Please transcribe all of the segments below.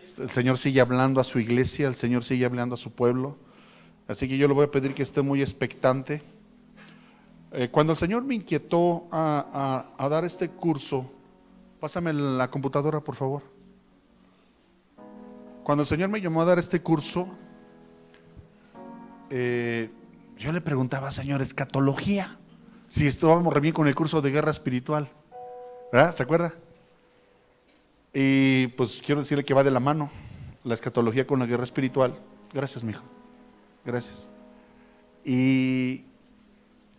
El Señor sigue hablando a su iglesia, el Señor sigue hablando a su pueblo. Así que yo le voy a pedir que esté muy expectante. Cuando el Señor me inquietó a dar este curso, pásame la computadora, por favor. Cuando el Señor me llamó a dar este curso, yo le preguntaba, Señor, escatología, si estábamos re bien con el curso de guerra espiritual, ¿verdad? ¿Se acuerda? Y pues quiero decirle que va de la mano la escatología con la guerra espiritual. Gracias, mijo. Gracias. Y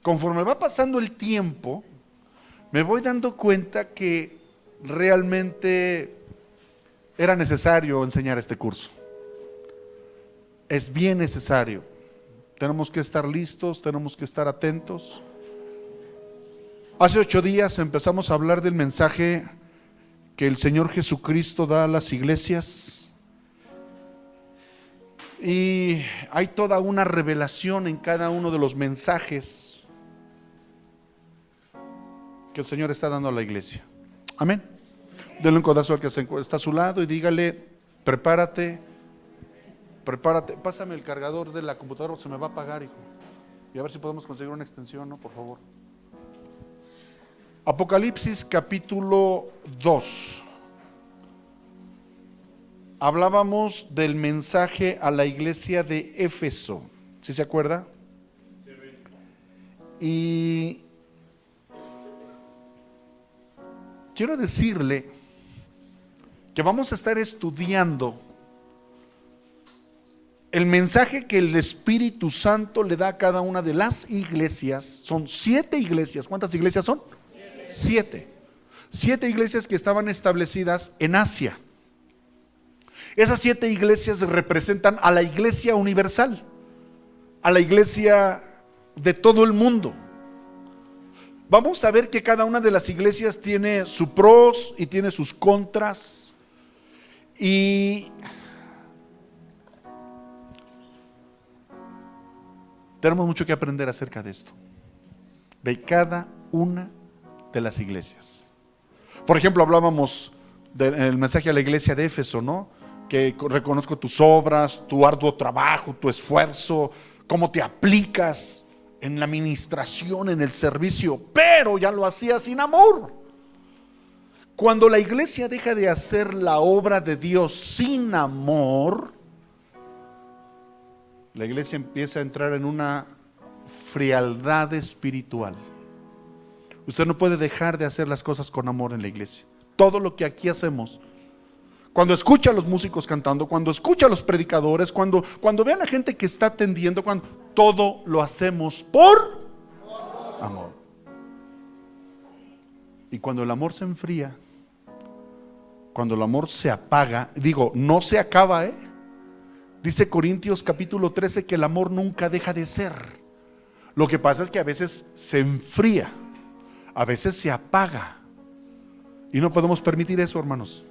conforme va pasando el tiempo, me voy dando cuenta que realmente era necesario enseñar este curso. Es bien necesario. Tenemos que estar listos, tenemos que estar atentos. Hace 8 días empezamos a hablar del mensaje que el Señor Jesucristo da a las iglesias. Y hay toda una revelación en cada uno de los mensajes que el Señor está dando a la iglesia. Amén. Denle un codazo al que está a su lado y dígale, prepárate. Pásame el cargador de la computadora, se me va a apagar, hijo. Y a ver si podemos conseguir una extensión, ¿no? Por favor. Apocalipsis capítulo 2. Hablábamos del mensaje a la iglesia de Éfeso, ¿sí se acuerda? Y quiero decirle que vamos a estar estudiando el mensaje que el Espíritu Santo le da a cada una de las iglesias. Son 7 iglesias. ¿Cuántas iglesias son? 7. 7 iglesias que estaban establecidas en Asia. Esas 7 iglesias representan a la iglesia universal, a la iglesia de todo el mundo. Vamos a ver que cada una de las iglesias tiene sus pros y tiene sus contras. Y tenemos mucho que aprender acerca de esto, de cada una de las iglesias. Por ejemplo, hablábamos del mensaje a la iglesia de Éfeso, ¿no? Que reconozco tus obras, tu arduo trabajo, tu esfuerzo, cómo te aplicas en la ministración, en el servicio, pero ya lo hacías sin amor. Cuando la iglesia deja de hacer la obra de Dios sin amor, la iglesia empieza a entrar en una frialdad espiritual. Usted no puede dejar de hacer las cosas con amor en la iglesia. Todo lo que aquí hacemos, cuando escucha a los músicos cantando, cuando escucha a los predicadores, cuando ve a la gente que está atendiendo, todo lo hacemos por amor. Y cuando el amor se enfría, cuando el amor se apaga, no se acaba, dice Corintios capítulo 13 que el amor nunca deja de ser. Lo que pasa es que a veces se enfría, a veces se apaga, y no podemos permitir eso, hermanos.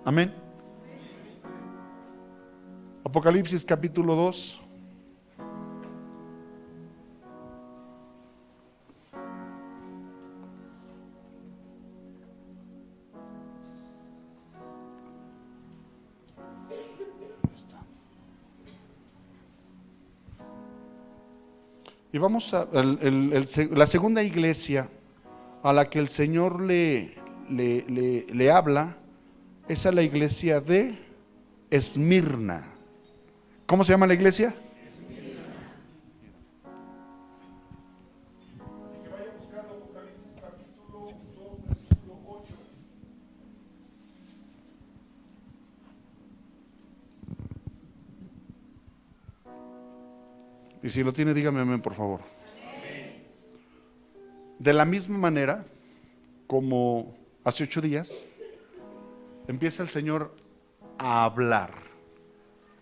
Amén. Apocalipsis capítulo 2. Y vamos a la segunda iglesia a la que el Señor le habla es a la iglesia de Esmirna. ¿Cómo se llama la iglesia? Esmirna. Así que vaya buscando Apocalipsis capítulo 2, versículo 8. Y si lo tiene, dígame amén, por favor. Amén. De la misma manera, como hace 8 días, empieza el Señor a hablar.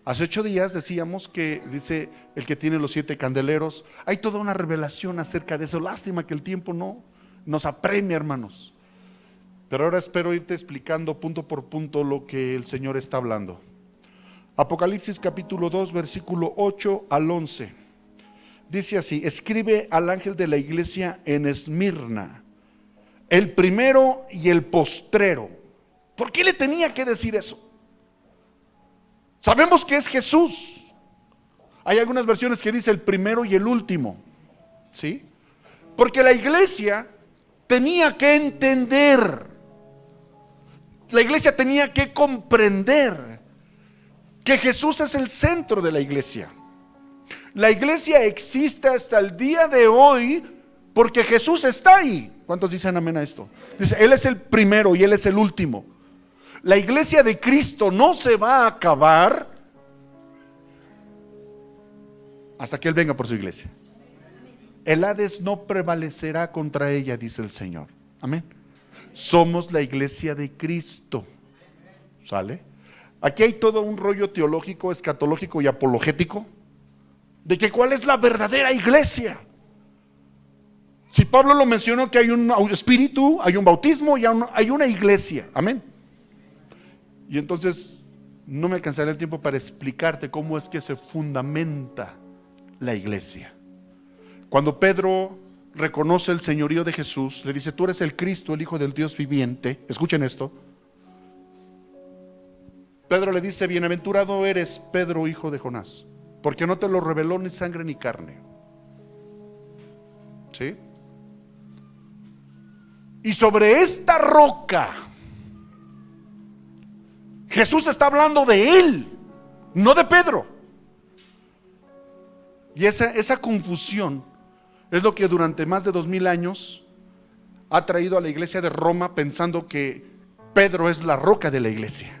Hace 8 días decíamos que dice el que tiene los 7 candeleros. Hay toda una revelación acerca de eso. Lástima que el tiempo no nos apremia, hermanos. Pero ahora espero irte explicando punto por punto lo que el Señor está hablando. Apocalipsis capítulo 2, versículo 8 al 11. Dice así: escribe al ángel de la iglesia en Esmirna, el primero y el postrero. ¿Por qué le tenía que decir eso? Sabemos que es Jesús. Hay algunas versiones que dice el primero y el último, ¿sí? Porque la iglesia tenía que entender, la iglesia tenía que comprender que Jesús es el centro de la iglesia. La iglesia existe hasta el día de hoy porque Jesús está ahí. ¿Cuántos dicen amén a esto? Dice, Él es el primero y Él es el último. La iglesia de Cristo no se va a acabar hasta que Él venga por su iglesia. El Hades no prevalecerá contra ella, dice el Señor. Amén. Somos la iglesia de Cristo. ¿Sale? Aquí hay todo un rollo teológico, escatológico y apologético de que cuál es la verdadera iglesia. Si Pablo lo mencionó, que hay un espíritu, hay un bautismo y hay una iglesia. Amén. Y entonces no me alcanzará el tiempo para explicarte cómo es que se fundamenta la iglesia. Cuando Pedro reconoce el señorío de Jesús, le dice, tú eres el Cristo, el Hijo del Dios viviente. Escuchen esto. Pedro le dice, bienaventurado eres, Pedro, hijo de Jonás, porque no te lo reveló ni sangre ni carne. ¿Sí? Y sobre esta roca, Jesús está hablando de él, no de Pedro. Y esa confusión es lo que durante más de 2000 años ha traído a la iglesia de Roma pensando que Pedro es la roca de la iglesia.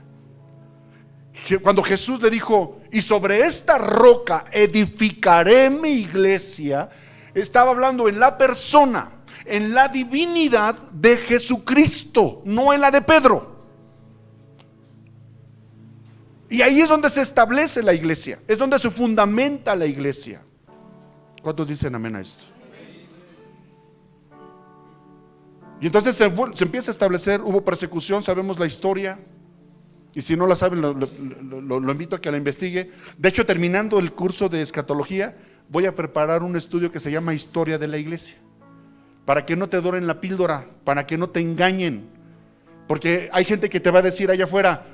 Cuando Jesús le dijo, y sobre esta roca edificaré mi iglesia, estaba hablando en la persona, en la divinidad de Jesucristo, no en la de Pedro. Y ahí es donde se establece la iglesia, es donde se fundamenta la iglesia. ¿Cuántos dicen amén a esto? Y entonces se empieza a establecer, hubo persecución, sabemos la historia. Y si no la saben, lo invito a que la investigue. De hecho, terminando el curso de escatología, voy a preparar un estudio que se llama Historia de la Iglesia, para que no te doren la píldora, para que no te engañen. Porque hay gente que te va a decir allá afuera,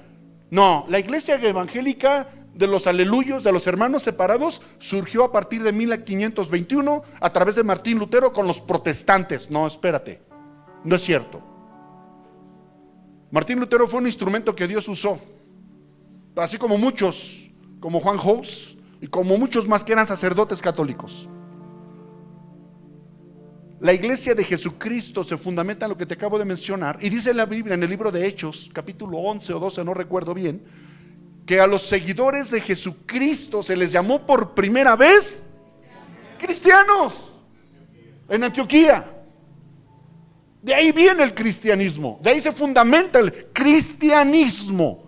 no, la iglesia evangélica de los aleluyos, de los hermanos separados, surgió a partir de 1521 a través de Martín Lutero con los protestantes. No, espérate, no es cierto. Martín Lutero fue un instrumento que Dios usó, así como muchos, como Juan Hus y como muchos más que eran sacerdotes católicos. La iglesia de Jesucristo se fundamenta en lo que te acabo de mencionar, y dice la Biblia en el libro de Hechos, capítulo 11 o 12, no recuerdo bien, que a los seguidores de Jesucristo se les llamó por primera vez cristianos en Antioquía. De ahí viene el cristianismo, de ahí se fundamenta el cristianismo.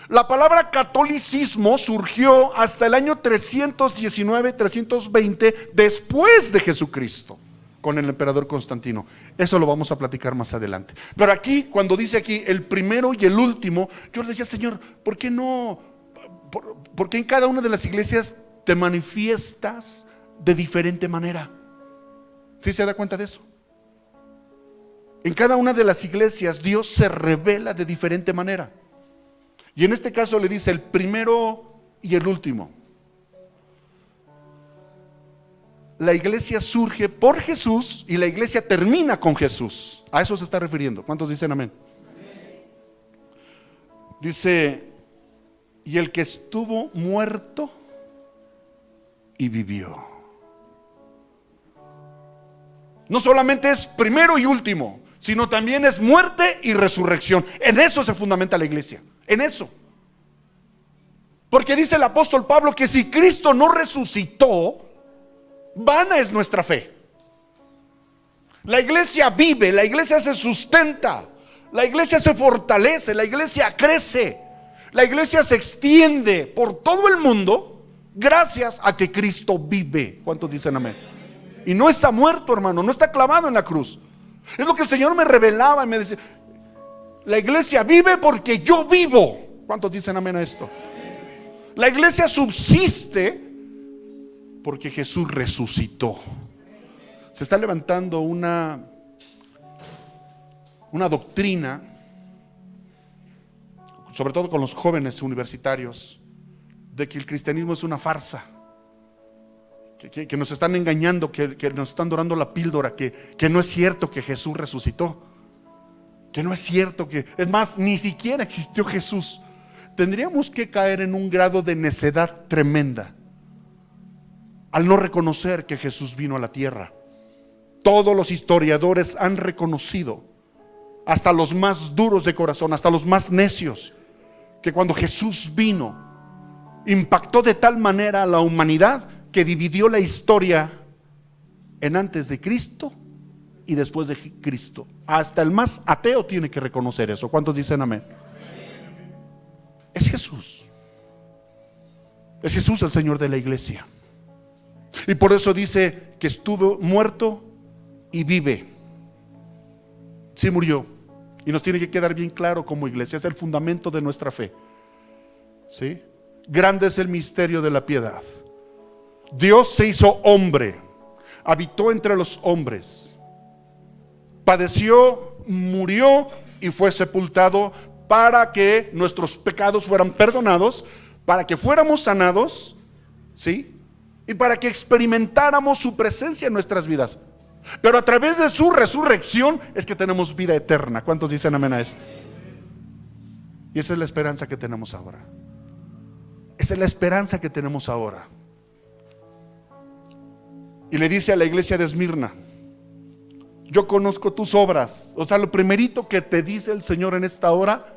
La palabra catolicismo surgió hasta el año 319, 320 después de Jesucristo, con el emperador Constantino. Eso lo vamos a platicar más adelante. Pero aquí, cuando dice aquí el primero y el último, yo le decía, Señor, ¿por qué no? ¿Por qué en cada una de las iglesias te manifiestas de diferente manera? ¿Sí se da cuenta de eso? En cada una de las iglesias Dios se revela de diferente manera. Y en este caso le dice el primero y el último. La iglesia surge por Jesús y la iglesia termina con Jesús. A eso se está refiriendo. ¿Cuántos dicen amén? Dice, y el que estuvo muerto y vivió. No solamente es primero y último, sino también es muerte y resurrección. En eso se fundamenta la iglesia, en eso. Porque dice el apóstol Pablo que si Cristo no resucitó, vana es nuestra fe. La iglesia vive, la iglesia se sustenta, la iglesia se fortalece, la iglesia crece, la iglesia se extiende por todo el mundo gracias a que Cristo vive. ¿Cuántos dicen amén? Y no está muerto, hermano, no está clavado en la cruz. Es lo que el Señor me revelaba y me decía, la iglesia vive porque yo vivo. ¿Cuántos dicen amén a esto? La iglesia subsiste porque Jesús resucitó. Se está levantando una doctrina, sobre todo con los jóvenes universitarios, de que el cristianismo es una farsa, que nos están engañando, que nos están dorando la píldora, que no es cierto que Jesús resucitó, que no es cierto es más, ni siquiera existió Jesús. Tendríamos que caer en un grado de necedad tremenda al no reconocer que Jesús vino a la tierra. Todos los historiadores han reconocido, hasta los más duros de corazón, hasta los más necios, que cuando Jesús vino, impactó de tal manera a la humanidad que dividió la historia en antes de Cristo y después de Cristo. Hasta el más ateo tiene que reconocer eso. ¿Cuántos dicen amén? Es Jesús. Es Jesús el Señor de la iglesia. Y por eso dice que estuvo muerto y vive. Sí murió. Y nos tiene que quedar bien claro como iglesia. Es el fundamento de nuestra fe. ¿Sí? Grande es el misterio de la piedad. Dios se hizo hombre, habitó entre los hombres, padeció, murió y fue sepultado para que nuestros pecados fueran perdonados, para que fuéramos sanados, ¿sí? Y para que experimentáramos su presencia en nuestras vidas. Pero a través de su resurrección es que tenemos vida eterna. ¿Cuántos dicen amén a esto? Y esa es la esperanza que tenemos ahora. Esa es la esperanza que tenemos ahora. Y le dice a la iglesia de Esmirna: yo conozco tus obras. O sea, lo primerito que te dice el Señor en esta hora: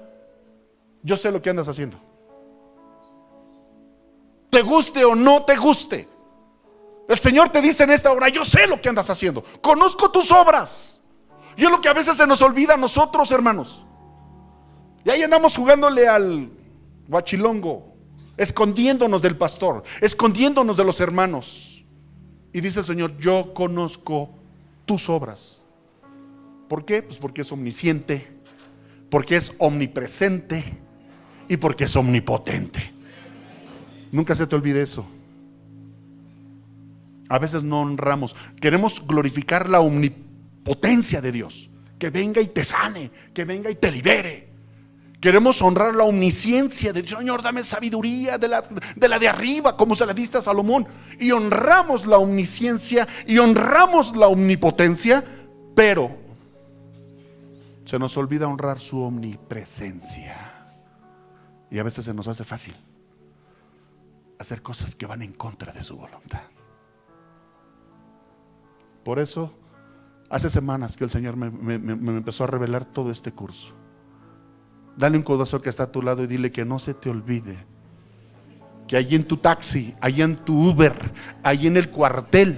yo sé lo que andas haciendo. Te guste o no te guste, el Señor te dice en esta hora: yo sé lo que andas haciendo, conozco tus obras. Y es lo que a veces se nos olvida a nosotros, hermanos. Y ahí andamos jugándole al guachilongo, escondiéndonos del pastor, escondiéndonos de los hermanos. Y dice el Señor: yo conozco tus obras. ¿Por qué? Pues porque es omnisciente, porque es omnipresente y porque es omnipotente. Nunca se te olvide eso. A veces no honramos. Queremos glorificar la omnipotencia de Dios, que venga y te sane, que venga y te libere. Queremos honrar la omnisciencia de Dios. Señor, dame sabiduría de la de arriba, como se la diste a Salomón. Y honramos la omnisciencia y honramos la omnipotencia, pero se nos olvida honrar su omnipresencia. Y a veces se nos hace fácil hacer cosas que van en contra de su voluntad. Por eso, hace semanas que el Señor me empezó a revelar todo este curso. Dale un codazo que está a tu lado y dile que no se te olvide que allí en tu taxi, allí en tu Uber, allí en el cuartel,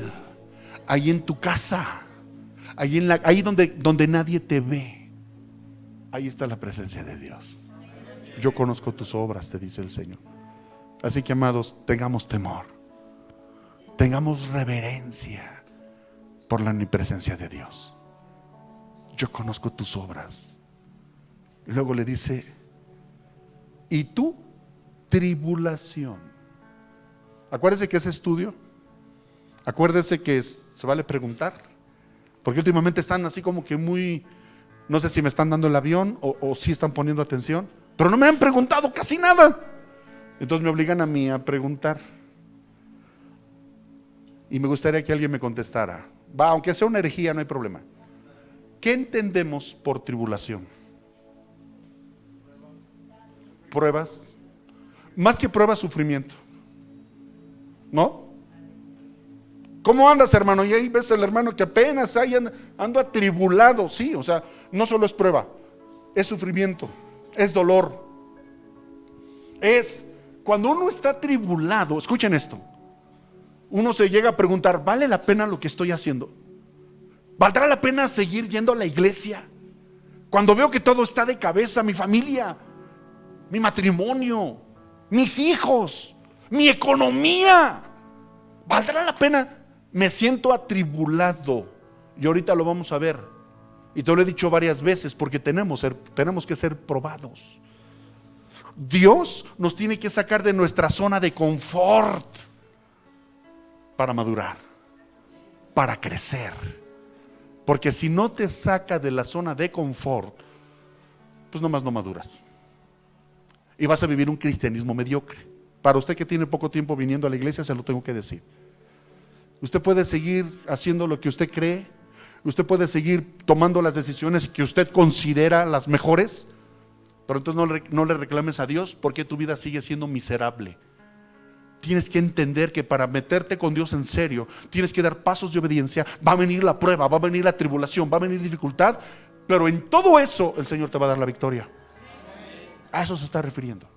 allí en tu casa, ahí donde nadie te ve, ahí está la presencia de Dios. Yo conozco tus obras, te dice el Señor. Así que, amados, tengamos temor, tengamos reverencia por la omnipresencia de Dios. Yo conozco tus obras. Y luego le dice: y tu tribulación. Acuérdese que es estudio. Acuérdese que se vale preguntar, porque últimamente están así como que muy, no sé si me están dando el avión o si están poniendo atención, pero no me han preguntado casi nada. Entonces me obligan a mí a preguntar. Y me gustaría que alguien me contestara. Aunque sea una herejía, no hay problema. ¿Qué entendemos por tribulación? Pruebas. Más que pruebas, sufrimiento. ¿No? ¿Cómo andas, hermano? Y ahí ves el hermano que apenas ahí ando atribulado. Sí, o sea, no solo es prueba, es sufrimiento, es dolor. Es cuando uno está atribulado. Escuchen esto. Uno se llega a preguntar: ¿vale la pena lo que estoy haciendo? ¿Valdrá la pena seguir yendo a la iglesia? Cuando veo que todo está de cabeza, mi familia, mi matrimonio, mis hijos, mi economía, ¿valdrá la pena? Me siento atribulado. Y ahorita lo vamos a ver. Y te lo he dicho varias veces, porque tenemos que ser probados. Dios nos tiene que sacar de nuestra zona de confort para madurar, para crecer. Porque si no te saca de la zona de confort, pues nomás no maduras. Y vas a vivir un cristianismo mediocre. Para usted que tiene poco tiempo viniendo a la iglesia, se lo tengo que decir. Usted puede seguir haciendo lo que usted cree, usted puede seguir tomando las decisiones que usted considera las mejores, pero entonces no le reclames a Dios porque tu vida sigue siendo miserable. Tienes que entender que para meterte con Dios en serio, tienes que dar pasos de obediencia. Va a venir la prueba, va a venir la tribulación, va a venir dificultad, pero en todo eso el Señor te va a dar la victoria. A eso se está refiriendo.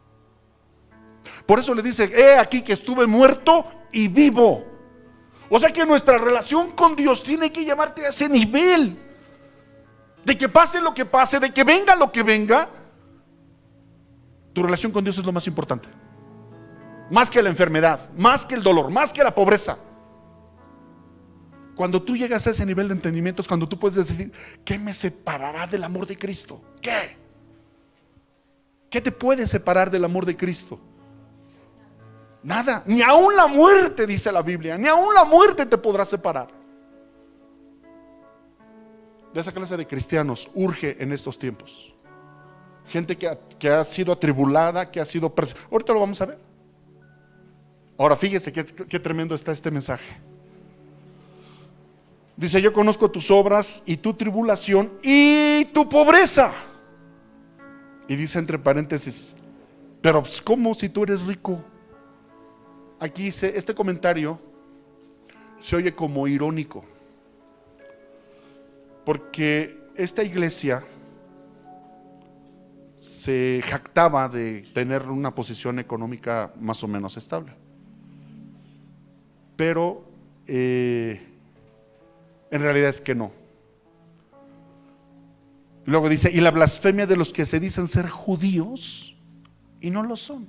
Por eso le dice: he aquí que estuve muerto y vivo. O sea que nuestra relación con Dios tiene que llevarte a ese nivel, de que pase lo que pase, de que venga lo que venga, tu relación con Dios es lo más importante. Más que la enfermedad, más que el dolor, más que la pobreza. Cuando tú llegas a ese nivel de entendimiento es cuando tú puedes decir: ¿qué me separará del amor de Cristo? ¿Qué? ¿Qué te puede separar del amor de Cristo? Nada, ni aún la muerte, dice la Biblia, ni aún la muerte te podrá separar. De esa clase de cristianos urge en estos tiempos. Gente que ha sido atribulada, que ha sido ahorita lo vamos a ver. Ahora fíjese qué tremendo está este mensaje. Dice: yo conozco tus obras y tu tribulación y tu pobreza. Y dice entre paréntesis: pero pues, ¿cómo si tú eres rico? Aquí dice, este comentario se oye como irónico, porque esta iglesia se jactaba de tener una posición económica más o menos estable. Pero en realidad es que no. Luego dice: y la blasfemia de los que se dicen ser judíos y no lo son.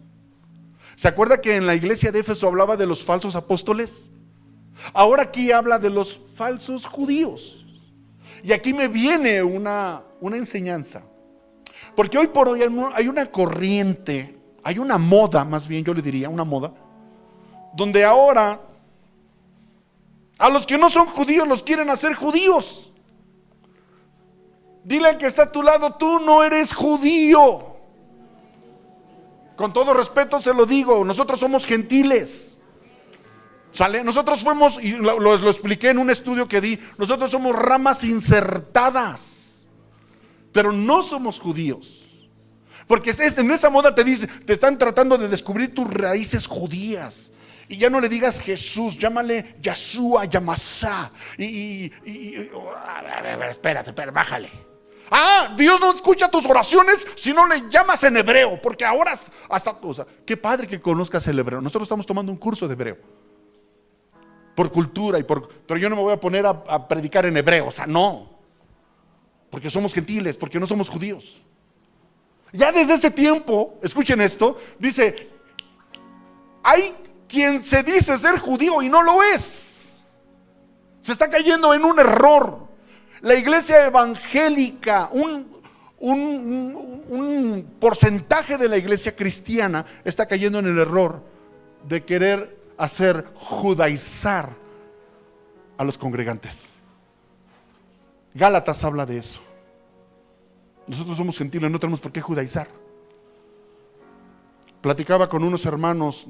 ¿Se acuerda que en la iglesia de Éfeso hablaba de los falsos apóstoles? Ahora aquí habla de los falsos judíos. Y aquí me viene una enseñanza. Porque hoy por hoy hay una corriente, hay una moda, más bien yo le diría, una moda, donde ahora a los que no son judíos los quieren hacer judíos. Dile al que está a tu lado: tú no eres judío. Con todo respeto se lo digo, nosotros somos gentiles. ¿Sale? Nosotros fuimos, y lo expliqué en un estudio que di, nosotros somos ramas insertadas, pero no somos judíos. Porque en esa moda te están tratando de descubrir tus raíces judías. Y ya no le digas Jesús, llámale Yahshua, Yamasá. Espérate, bájale. Dios no escucha tus oraciones si no le llamas en hebreo, porque ahora qué padre que conozcas el hebreo. Nosotros estamos tomando un curso de hebreo por cultura pero yo no me voy a poner a predicar en hebreo, no, porque somos gentiles, porque no somos judíos. Ya desde ese tiempo, escuchen esto, dice: hay quien se dice ser judío y no lo es. Se está cayendo en un error. La iglesia evangélica, un porcentaje de la iglesia cristiana está cayendo en el error de querer hacer judaizar a los congregantes. Gálatas habla de eso. Nosotros somos gentiles, no tenemos por qué judaizar. Platicaba con unos hermanos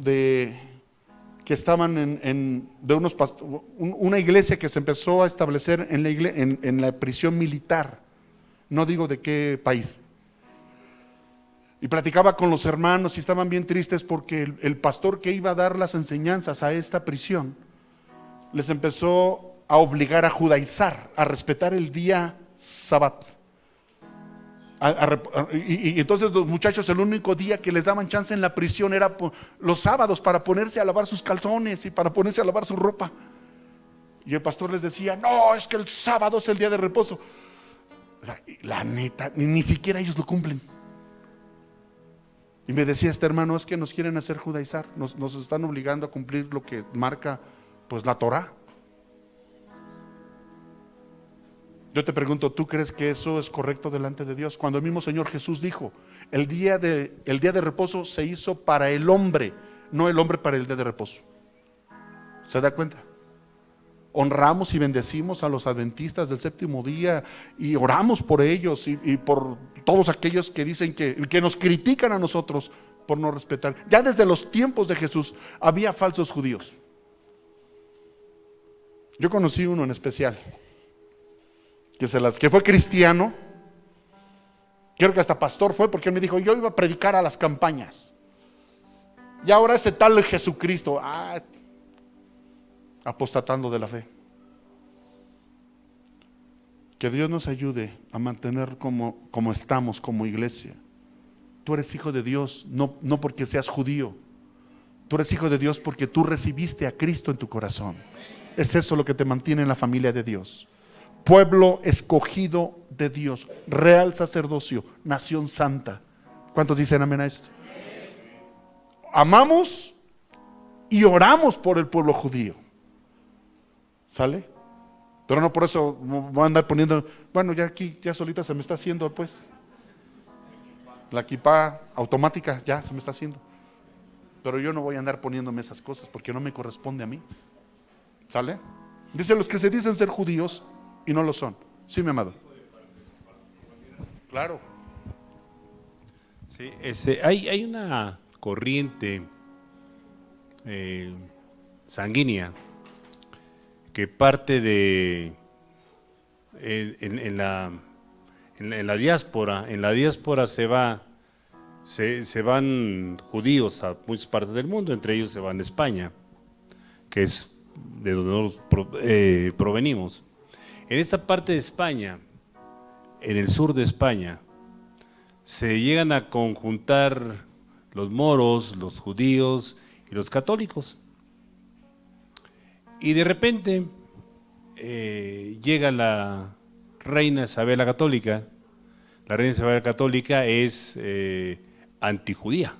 que estaban de una iglesia que se empezó a establecer en la prisión militar, no digo de qué país. Y platicaba con los hermanos y estaban bien tristes porque el pastor que iba a dar las enseñanzas a esta prisión les empezó a obligar a judaizar, a respetar el día Sabbat. Y entonces los muchachos, el único día que les daban chance en la prisión era los sábados, para ponerse a lavar sus calzones y para ponerse a lavar su ropa. Y el pastor les decía: no, es que el sábado es el día de reposo. La neta, ni siquiera ellos lo cumplen. Y me decía este hermano: es que nos quieren hacer judaizar, nos están obligando a cumplir lo que marca pues la Torá. Yo te pregunto: ¿tú crees que eso es correcto delante de Dios? Cuando el mismo Señor Jesús dijo: el día de reposo se hizo para el hombre, no el hombre para el día de reposo. ¿Se da cuenta? Honramos y bendecimos a los adventistas del séptimo día y oramos por ellos y por todos aquellos que dicen que nos critican a nosotros por no respetar. Ya desde los tiempos de Jesús había falsos judíos. Yo conocí uno en especial, que fue cristiano, creo que hasta pastor fue, porque él me dijo, yo iba a predicar a las campañas. Y ahora ese tal Jesucristo, apostatando de la fe. Que Dios nos ayude a mantener como estamos como iglesia. Tú eres hijo de Dios, no porque seas judío. Tú eres hijo de Dios porque tú recibiste a Cristo en tu corazón. Es eso lo que te mantiene en la familia de Dios. Pueblo escogido de Dios, real sacerdocio, nación santa. ¿Cuántos dicen amén a esto? Amamos y oramos por el pueblo judío. ¿Sale? Pero no por eso voy a andar poniendo, bueno, ya aquí, ya solita se me está haciendo pues. La kipá automática ya se me está haciendo. Pero yo no voy a andar poniéndome esas cosas porque no me corresponde a mí. ¿Sale? Dice los que se dicen ser judíos y no lo son. Sí, mi amado. Claro. Sí, hay una corriente sanguínea que parte de en la diáspora. En la diáspora se van judíos a muchas partes del mundo, entre ellos se van a España, que es de donde provenimos. En esta parte de España, en el sur de España, se llegan a conjuntar los moros, los judíos y los católicos. Y de repente llega la reina Isabel la Católica. La reina Isabel la Católica es antijudía.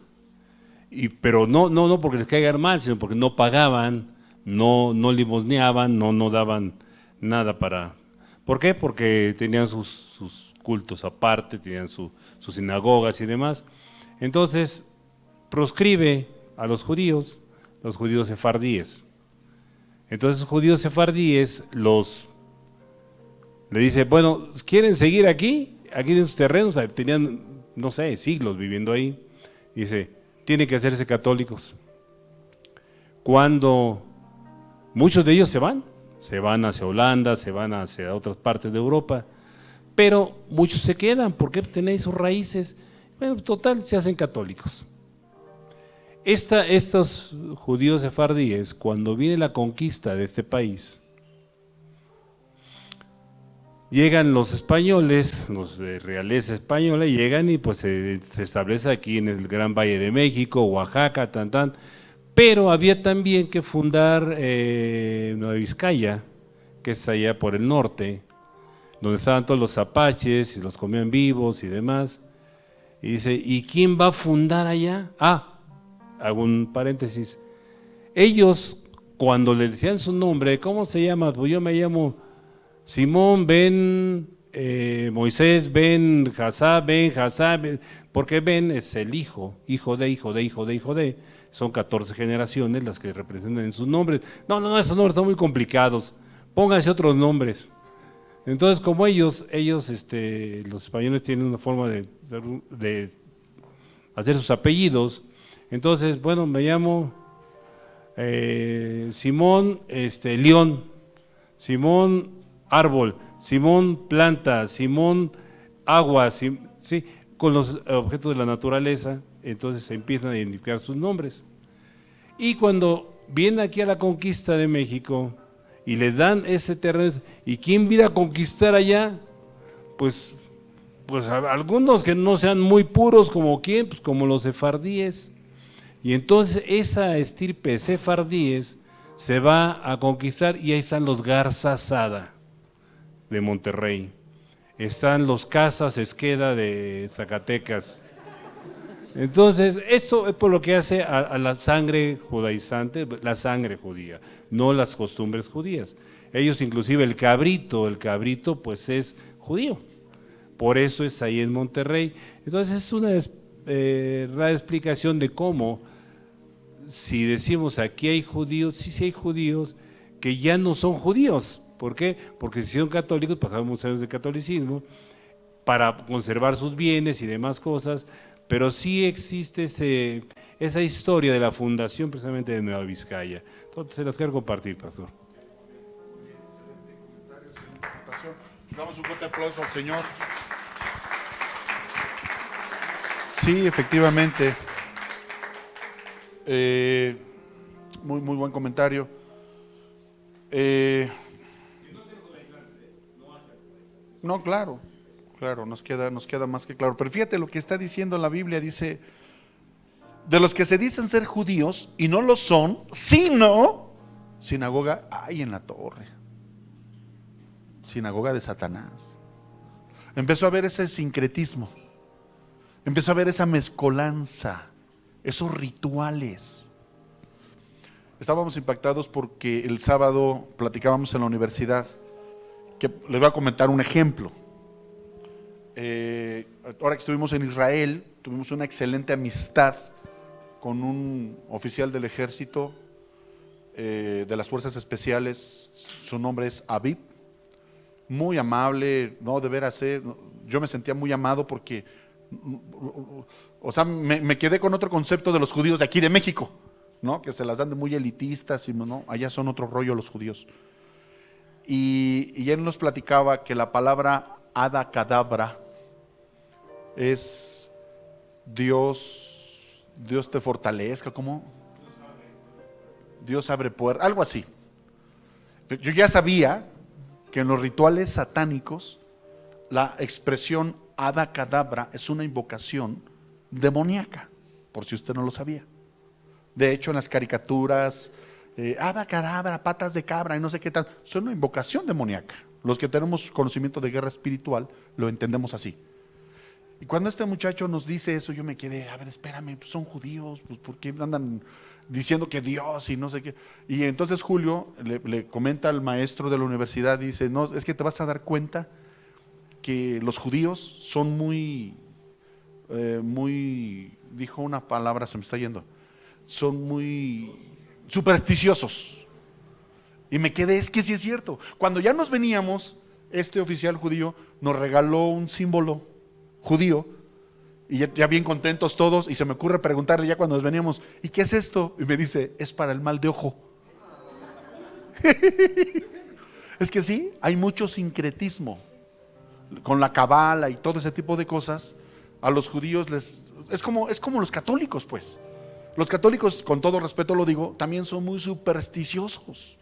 Pero no porque les caigan mal, sino porque no pagaban, no limosneaban, no daban nada para... ¿Por qué? Porque tenían sus cultos aparte, tenían sus sinagogas y demás. Entonces proscribe a los judíos sefardíes. Entonces los judíos sefardíes le dice, bueno, ¿quieren seguir aquí en sus terrenos? Tenían, no sé, siglos viviendo ahí. Dice, tienen que hacerse católicos. Cuando muchos de ellos se van hacia Holanda, se van hacia otras partes de Europa, pero muchos se quedan, porque tenéis sus raíces. Bueno, total, se hacen católicos. Estos judíos sefardíes, cuando viene la conquista de este país, llegan los españoles, los de realeza española, llegan y pues se establece aquí en el Gran Valle de México, Oaxaca, pero había también que fundar Nueva Vizcaya, que es allá por el norte, donde estaban todos los apaches y los comían vivos y demás. Y dice, ¿y quién va a fundar allá? Hago un paréntesis. Ellos, cuando le decían su nombre, ¿cómo se llama? Pues yo me llamo Simón ben Moisés ben Jasá, porque Ben es el hijo de. Son 14 generaciones las que representan en sus nombres. No, esos nombres son muy complicados. Pónganse otros nombres. Entonces, como ellos los españoles tienen una forma de hacer sus apellidos. Entonces, bueno, me llamo Simón León, Simón Árbol, Simón Planta, Simón Agua, ¿sí? Con los objetos de la naturaleza. Entonces se empiezan a identificar sus nombres. Y cuando vienen aquí a la conquista de México y le dan ese terreno, ¿y quién viene a conquistar allá? Pues algunos que no sean muy puros, como quién, pues como los sefardíes. Y entonces esa estirpe sefardíes se va a conquistar, y ahí están los Garza Sada de Monterrey, están los Casas Esqueda de Zacatecas. Entonces, esto es por lo que hace a la sangre judaizante, la sangre judía, no las costumbres judías. Ellos inclusive el cabrito pues es judío, por eso es ahí en Monterrey. Entonces es una rara explicación de cómo, si decimos aquí hay judíos, sí hay judíos que ya no son judíos. ¿Por qué? Porque si son católicos, pasaron muchos años de catolicismo, para conservar sus bienes y demás cosas, pero sí existe esa historia de la fundación precisamente de Nueva Vizcaya. Entonces se las quiero compartir, pastor. Damos un fuerte aplauso al Señor. Sí, efectivamente. Muy buen comentario. No, claro, nos queda más que claro. Pero fíjate lo que está diciendo la Biblia, dice, de los que se dicen ser judíos y no lo son, sino sinagoga hay en la torre. Sinagoga de Satanás. Empezó a ver ese sincretismo, empezó a ver esa mezcolanza, esos rituales. Estábamos impactados porque el sábado platicábamos en la universidad, que les voy a comentar un ejemplo. Ahora que estuvimos en Israel, tuvimos una excelente amistad con un oficial del ejército, de las fuerzas especiales. Su nombre es Aviv. Muy amable, no, de veras, yo me sentía muy amado porque, o sea, me quedé con otro concepto de los judíos de aquí de México, ¿no? Que se las dan de muy elitistas, y no, allá son otro rollo los judíos. Y él nos platicaba que la palabra abacadabra es Dios te fortalezca, ¿cómo? Dios abre puertas, algo así. Yo ya sabía que en los rituales satánicos la expresión abacadabra es una invocación demoníaca, por si usted no lo sabía. De hecho, en las caricaturas, abacadabra, patas de cabra y no sé qué tal, son una invocación demoníaca. Los que tenemos conocimiento de guerra espiritual lo entendemos así. Y cuando este muchacho nos dice eso, yo me quedé, a ver, espérame, pues son judíos, pues ¿por qué andan diciendo que Dios y no sé qué? Y entonces Julio le comenta al maestro de la universidad, dice, no, es que te vas a dar cuenta que los judíos son muy, dijo una palabra, se me está yendo, son muy supersticiosos. Y me quedé, es que sí es cierto. Cuando ya nos veníamos, este oficial judío nos regaló un símbolo judío, y ya bien contentos todos, y se me ocurre preguntarle ya cuando nos veníamos, ¿y qué es esto? Y me dice, es para el mal de ojo. Es que sí, hay mucho sincretismo con la cabala y todo ese tipo de cosas. A los judíos es como los católicos, pues. Los católicos, con todo respeto lo digo, también son muy supersticiosos.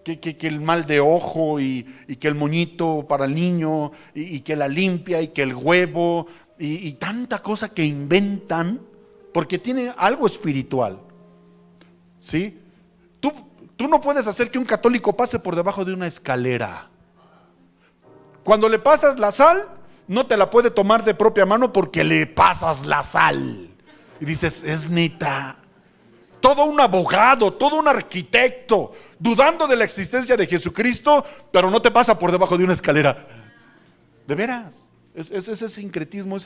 Que el mal de ojo y que el moñito para el niño y que la limpia y que el huevo y tanta cosa que inventan porque tiene algo espiritual, ¿sí? Tú no puedes hacer que un católico pase por debajo de una escalera. Cuando le pasas la sal, no te la puede tomar de propia mano porque le pasas la sal. Y dices, es neta. Todo un abogado, todo un arquitecto, dudando de la existencia de Jesucristo, pero no te pasa por debajo de una escalera. De veras, es ese sincretismo,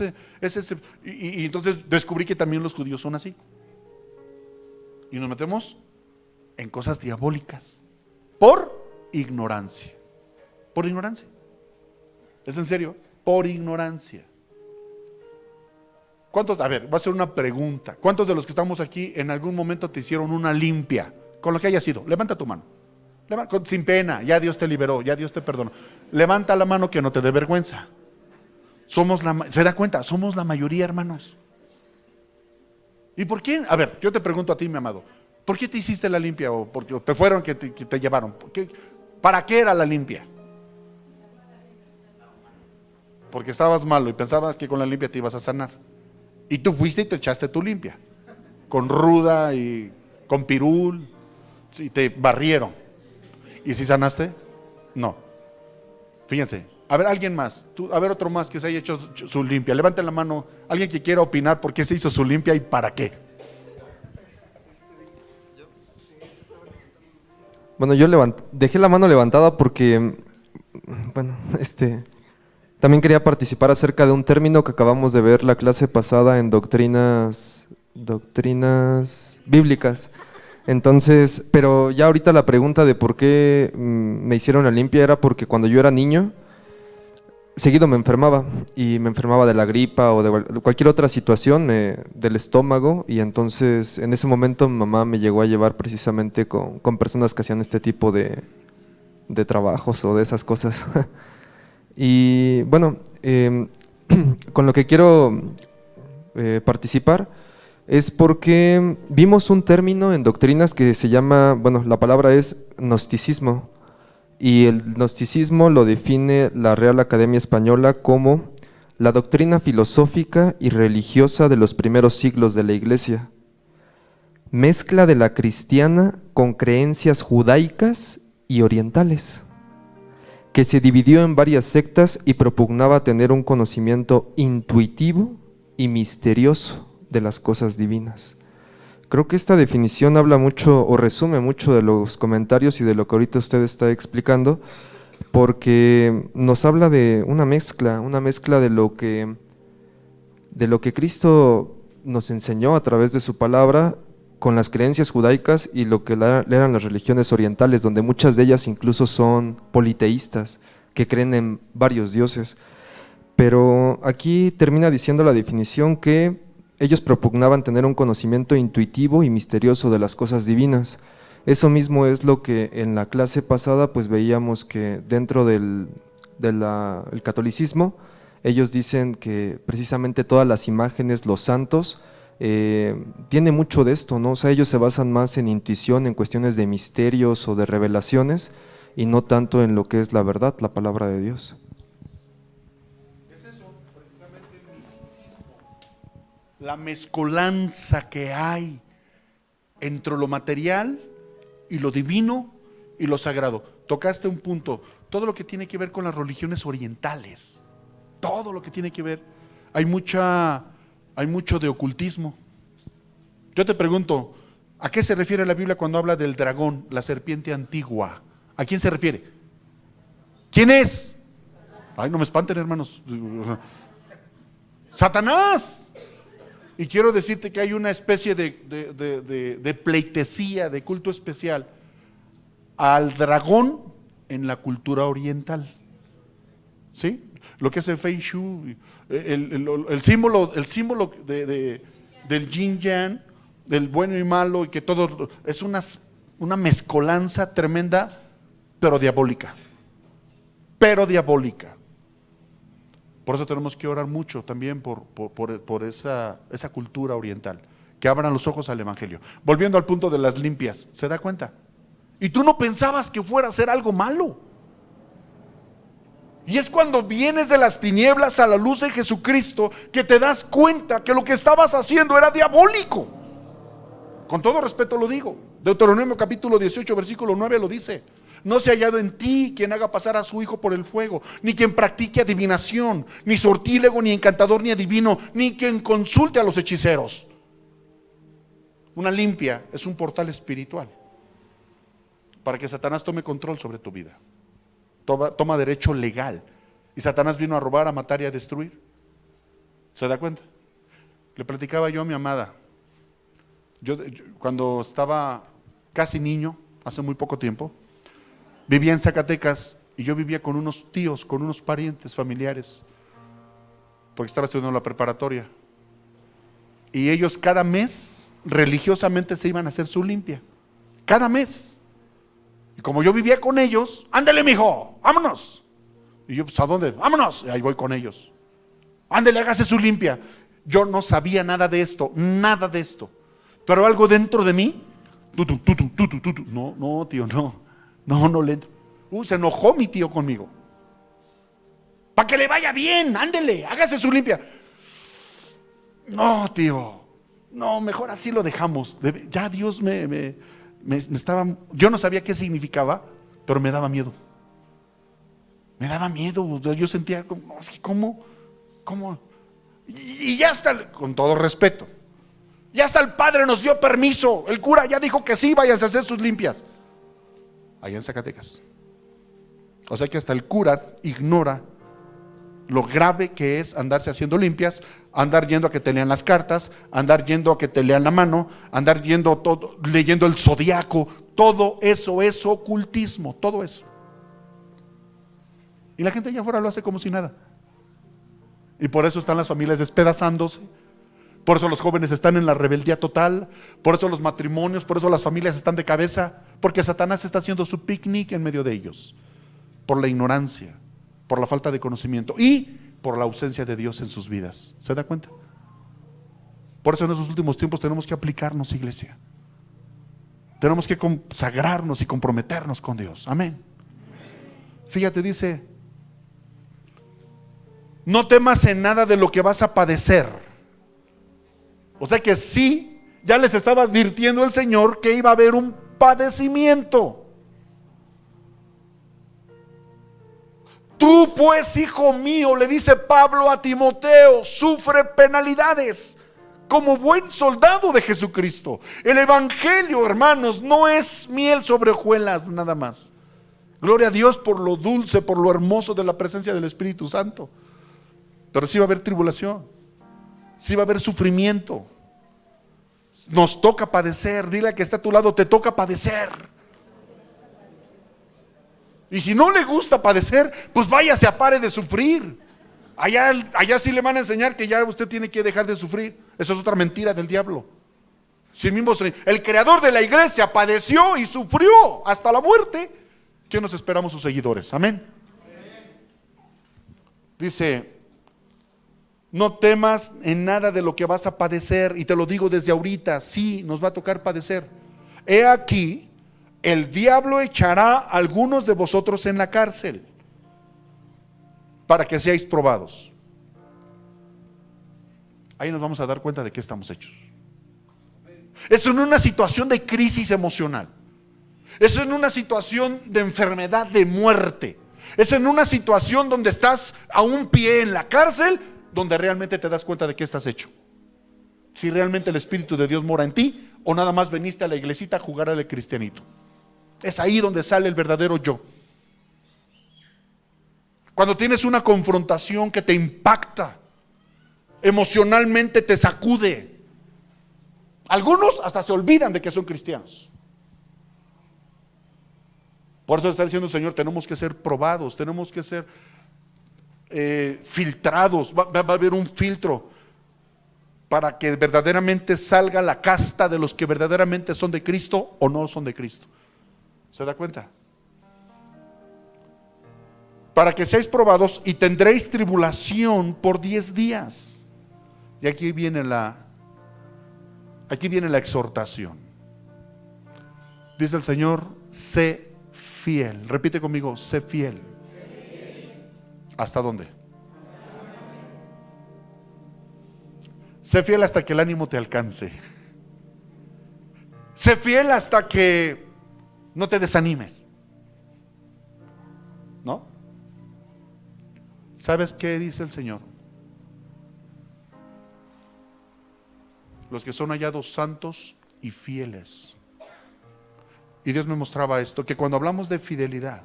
y entonces descubrí que también los judíos son así. Y nos metemos en cosas diabólicas por ignorancia. Por ignorancia. ¿Es en serio? Por ignorancia. ¿Cuántos? A ver, voy a hacer una pregunta. ¿Cuántos de los que estamos aquí en algún momento te hicieron una limpia? Con lo que haya sido. Levanta tu mano. Sin pena, ya Dios te liberó, ya Dios te perdonó. Levanta la mano que no te dé vergüenza. ¿Se da cuenta? Somos la mayoría, hermanos. ¿Y por qué? A ver, yo te pregunto a ti, mi amado. ¿Por qué te hiciste la limpia? ¿O porque te fueron que te llevaron? ¿Para qué era la limpia? Porque estabas malo y pensabas que con la limpia te ibas a sanar. Y tú fuiste y te echaste tu limpia, con ruda y con pirul, y te barrieron. ¿Y si sanaste? No. Fíjense, a ver, alguien más, a ver otro más que se haya hecho su limpia. Levanten la mano, alguien que quiera opinar por qué se hizo su limpia y para qué. Bueno, yo dejé la mano levantada porque, bueno, también quería participar acerca de un término que acabamos de ver la clase pasada en doctrinas bíblicas. Entonces, pero ya ahorita la pregunta de por qué me hicieron la limpia era porque cuando yo era niño, seguido me enfermaba, y me enfermaba de la gripa o de cualquier otra situación del estómago, y entonces en ese momento mi mamá me llegó a llevar precisamente con personas que hacían este tipo de trabajos o de esas cosas. Y bueno, con lo que quiero participar es porque vimos un término en doctrinas que se llama, bueno, la palabra es gnosticismo, y el gnosticismo lo define la Real Academia Española como la doctrina filosófica y religiosa de los primeros siglos de la Iglesia, mezcla de la cristiana con creencias judaicas y orientales, que se dividió en varias sectas y propugnaba tener un conocimiento intuitivo y misterioso de las cosas divinas. Creo que esta definición habla mucho o resume mucho de los comentarios y de lo que ahorita usted está explicando, porque nos habla de una mezcla de lo que Cristo nos enseñó a través de su palabra con las creencias judaicas y lo que eran las religiones orientales, donde muchas de ellas incluso son politeístas, que creen en varios dioses. Pero aquí termina diciendo la definición que ellos propugnaban tener un conocimiento intuitivo y misterioso de las cosas divinas. Eso mismo es lo que en la clase pasada pues veíamos que dentro del catolicismo, ellos dicen que precisamente todas las imágenes, los santos, tiene mucho de esto, ¿no? O sea, ellos se basan más en intuición, en cuestiones de misterios o de revelaciones, y no tanto en lo que es la verdad, la palabra de Dios. Es eso, precisamente el misticismo, la mezcolanza que hay entre lo material y lo divino y lo sagrado. Tocaste un punto, todo lo que tiene que ver con las religiones orientales, todo lo que tiene que ver, hay mucho de ocultismo. Yo te pregunto, ¿a qué se refiere la Biblia cuando habla del dragón, la serpiente antigua? ¿A quién se refiere? ¿Quién es? Ay, no me espanten, hermanos. ¡Satanás! Y quiero decirte que hay una especie de pleitesía, de culto especial al dragón en la cultura oriental. ¿Sí? Lo que es el Feng Shui, el símbolo del yin yang, del bueno y malo, y que todo es una mezcolanza tremenda, pero diabólica. Por eso tenemos que orar mucho también por esa cultura oriental, que abran los ojos al evangelio. Volviendo al punto de las limpias, ¿se da cuenta? Y tú no pensabas que fuera a ser algo malo. Y es cuando vienes de las tinieblas a la luz de Jesucristo que te das cuenta que lo que estabas haciendo era diabólico. Con todo respeto lo digo. Deuteronomio capítulo 18 versículo 9 lo dice: no se ha hallado en ti quien haga pasar a su hijo por el fuego, ni quien practique adivinación, ni sortílego, ni encantador, ni adivino, ni quien consulte a los hechiceros. Una limpia es un portal espiritual para que Satanás tome control sobre tu vida. Toma derecho legal. Y Satanás vino a robar, a matar y a destruir. ¿Se da cuenta? Le platicaba yo a mi amada. Yo cuando estaba casi niño, hace muy poco tiempo, vivía en Zacatecas y yo vivía con unos tíos, con unos parientes familiares, porque estaba estudiando la preparatoria. Y ellos cada mes religiosamente se iban a hacer su limpia. Cada mes. Y como yo vivía con ellos, ándale mijo, vámonos. Y yo, pues ¿a dónde? Vámonos. Y ahí voy con ellos. Ándale, hágase su limpia. Yo no sabía nada de esto, pero algo dentro de mí, no tío, no le entro. Se enojó mi tío conmigo. Para que le vaya bien, ándele, hágase su limpia. No tío, no, mejor así lo dejamos. Ya Dios me estaba, yo no sabía qué significaba, pero me daba miedo. Yo sentía, no, es que ¿cómo? Y ya hasta, con todo respeto, ya hasta el padre nos dio permiso, el cura ya dijo que sí, váyanse a hacer sus limpias. Allá en Zacatecas. O sea que hasta el cura ignora lo grave que es andarse haciendo limpias, andar yendo a que te lean las cartas, andar yendo a que te lean la mano, andar yendo todo, leyendo el zodiaco. Todo eso es ocultismo, todo eso. Y la gente allá afuera lo hace como si nada. Y por eso están las familias despedazándose. Por eso los jóvenes están en la rebeldía total. Por eso los matrimonios, por eso las familias están de cabeza. Porque Satanás está haciendo su picnic en medio de ellos. Por la ignorancia, por la falta de conocimiento y por la ausencia de Dios en sus vidas. ¿Se da cuenta? Por eso en esos últimos tiempos tenemos que aplicarnos, iglesia. Tenemos que consagrarnos y comprometernos con Dios. Amén. Fíjate, dice: no temas en nada de lo que vas a padecer. O sea que sí, ya les estaba advirtiendo el Señor que iba a haber un padecimiento. Tú pues, hijo mío, le dice Pablo a Timoteo, sufre penalidades como buen soldado de Jesucristo. El evangelio, hermanos, no es miel sobre hojuelas nada más. Gloria a Dios por lo dulce, por lo hermoso de la presencia del Espíritu Santo. Pero sí va a haber tribulación, sí va a haber sufrimiento. Nos toca padecer. Dile a que está a tu lado, te toca padecer. Y si no le gusta padecer, pues váyase a pare de sufrir. Allá sí le van a enseñar que ya usted tiene que dejar de sufrir. Eso es otra mentira del diablo. Si el creador de la iglesia padeció y sufrió hasta la muerte, ¿qué nos esperamos sus seguidores? Amén. Dice: no temas en nada de lo que vas a padecer. Y te lo digo desde ahorita, sí, nos va a tocar padecer. He aquí, el diablo echará a algunos de vosotros en la cárcel para que seáis probados. Ahí nos vamos a dar cuenta de qué estamos hechos. Es en una situación de crisis emocional. Es en una situación de enfermedad, de muerte. Es en una situación donde estás a un pie en la cárcel, donde realmente te das cuenta de qué estás hecho. Si realmente el Espíritu de Dios mora en ti, o nada más veniste a la iglesita a jugar al cristianito. Es ahí donde sale el verdadero yo. Cuando tienes una confrontación que te impacta, emocionalmente te sacude. Algunos hasta se olvidan de que son cristianos. Por eso está diciendo el Señor, tenemos que ser probados, tenemos que ser filtrados. Va a haber un filtro para que verdaderamente salga la casta de los que verdaderamente son de Cristo o no son de Cristo. ¿Se da cuenta? Para que seáis probados y tendréis tribulación por 10 días. Y aquí viene la exhortación. Dice el Señor, sé fiel. Repite conmigo, sé fiel. ¿Hasta dónde? Sé fiel hasta que el ánimo te alcance. Sé fiel hasta que no te desanimes. ¿No? ¿Sabes qué dice el Señor? Los que son hallados santos y fieles. Y Dios me mostraba esto, que cuando hablamos de fidelidad,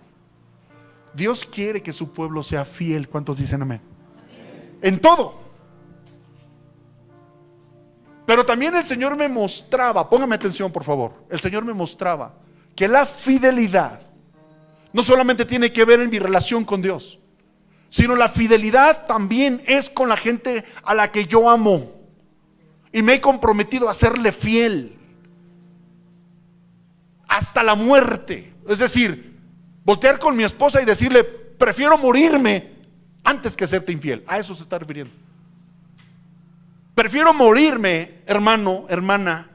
Dios quiere que su pueblo sea fiel. ¿Cuántos dicen amén? En todo. Pero también el Señor me mostraba, póngame atención por favor, el Señor me mostraba que la fidelidad no solamente tiene que ver en mi relación con Dios, sino la fidelidad también es con la gente a la que yo amo y me he comprometido a serle fiel hasta la muerte. Es decir, voltear con mi esposa y decirle, prefiero morirme antes que serte infiel. A eso se está refiriendo. Prefiero morirme, hermano, hermana,